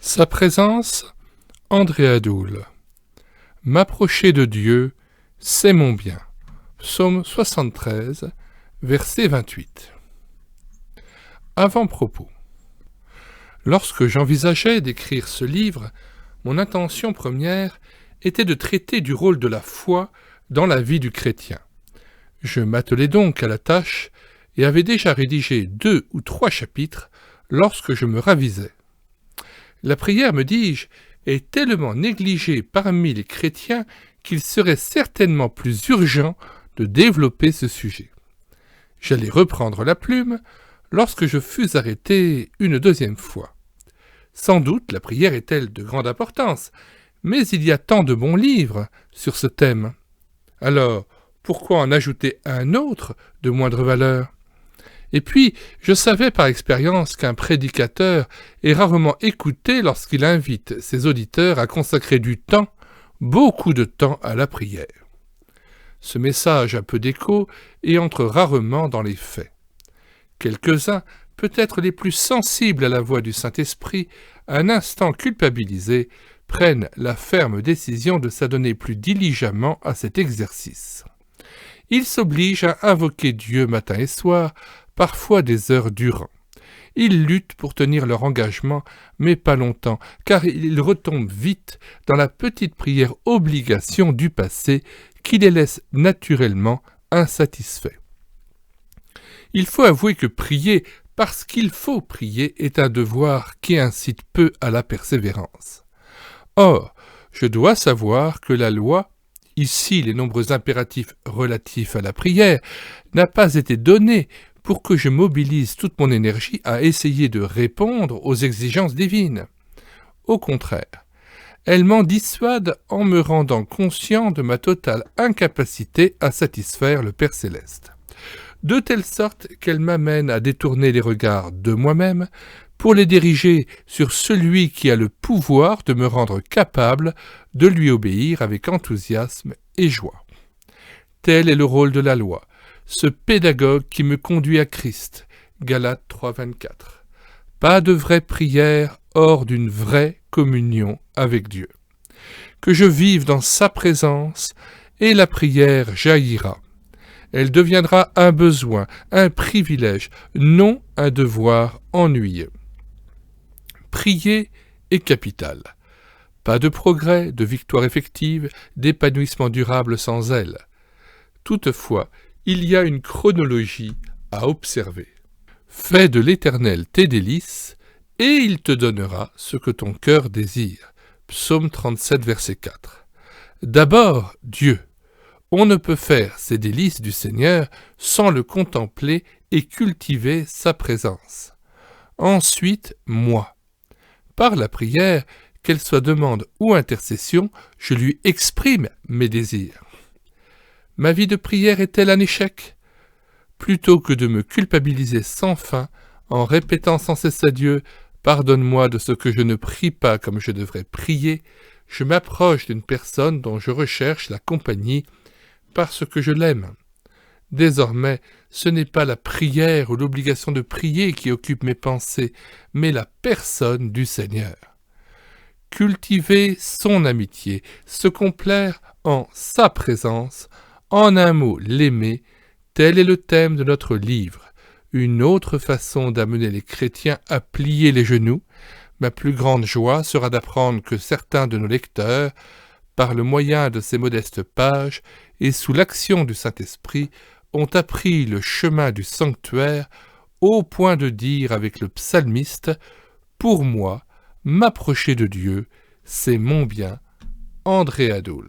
Sa présence, André Adoul. M'approcher de Dieu, c'est mon bien. Psaume 73, verset 28. Avant-propos. Lorsque j'envisageais d'écrire ce livre, mon intention première était de traiter du rôle de la foi dans la vie du chrétien. Je m'attelai donc à la tâche et avais déjà rédigé 2 ou 3 chapitres lorsque je me ravisais. La prière, me dis-je, est tellement négligée parmi les chrétiens qu'il serait certainement plus urgent de développer ce sujet. J'allais reprendre la plume lorsque je fus arrêté une 2e fois. Sans doute la prière est-elle de grande importance, mais il y a tant de bons livres sur ce thème. Alors, pourquoi en ajouter un autre de moindre valeur ? Et puis, je savais par expérience qu'un prédicateur est rarement écouté lorsqu'il invite ses auditeurs à consacrer du temps, beaucoup de temps à la prière. Ce message a peu d'écho et entre rarement dans les faits. Quelques-uns, peut-être les plus sensibles à la voix du Saint-Esprit, un instant culpabilisés, prennent la ferme décision de s'adonner plus diligemment à cet exercice. Ils s'obligent à invoquer Dieu matin et soir, parfois des heures durant. Ils luttent pour tenir leur engagement, mais pas longtemps, car ils retombent vite dans la petite prière obligation du passé qui les laisse naturellement insatisfaits. Il faut avouer que prier parce qu'il faut prier est un devoir qui incite peu à la persévérance. Or, je dois savoir que la loi, ici les nombreux impératifs relatifs à la prière, n'a pas été donnée pour que je mobilise toute mon énergie à essayer de répondre aux exigences divines. Au contraire, elle m'en dissuade en me rendant conscient de ma totale incapacité à satisfaire le Père Céleste, de telle sorte qu'elle m'amène à détourner les regards de moi-même pour les diriger sur celui qui a le pouvoir de me rendre capable de lui obéir avec enthousiasme et joie. Tel est le rôle de la loi, ce pédagogue qui me conduit à Christ. Galates 3,24. Pas de vraie prière hors d'une vraie communion avec Dieu. Que je vive dans sa présence et la prière jaillira. Elle deviendra un besoin, un privilège, non un devoir ennuyeux. Prier est capital. Pas de progrès, de victoire effective, d'épanouissement durable sans elle. Toutefois, il y a une chronologie à observer. Fais de l'Éternel tes délices, et il te donnera ce que ton cœur désire. Psaume 37, verset 4. D'abord, Dieu. On ne peut faire ces délices du Seigneur sans le contempler et cultiver sa présence. Ensuite, moi. Par la prière, qu'elle soit demande ou intercession, je lui exprime mes désirs. Ma vie de prière est-elle un échec ? Plutôt que de me culpabiliser sans fin en répétant sans cesse à Dieu « Pardonne-moi de ce que je ne prie pas comme je devrais prier », je m'approche d'une personne dont je recherche la compagnie parce que je l'aime. Désormais, ce n'est pas la prière ou l'obligation de prier qui occupe mes pensées, mais la personne du Seigneur. Cultiver son amitié, se complaire en sa présence, en un mot, l'aimer, tel est le thème de notre livre. Une autre façon d'amener les chrétiens à plier les genoux. Ma plus grande joie sera d'apprendre que certains de nos lecteurs, par le moyen de ces modestes pages et sous l'action du Saint-Esprit, ont appris le chemin du sanctuaire au point de dire avec le psalmiste « Pour moi, m'approcher de Dieu, c'est mon bien. » André Adoul.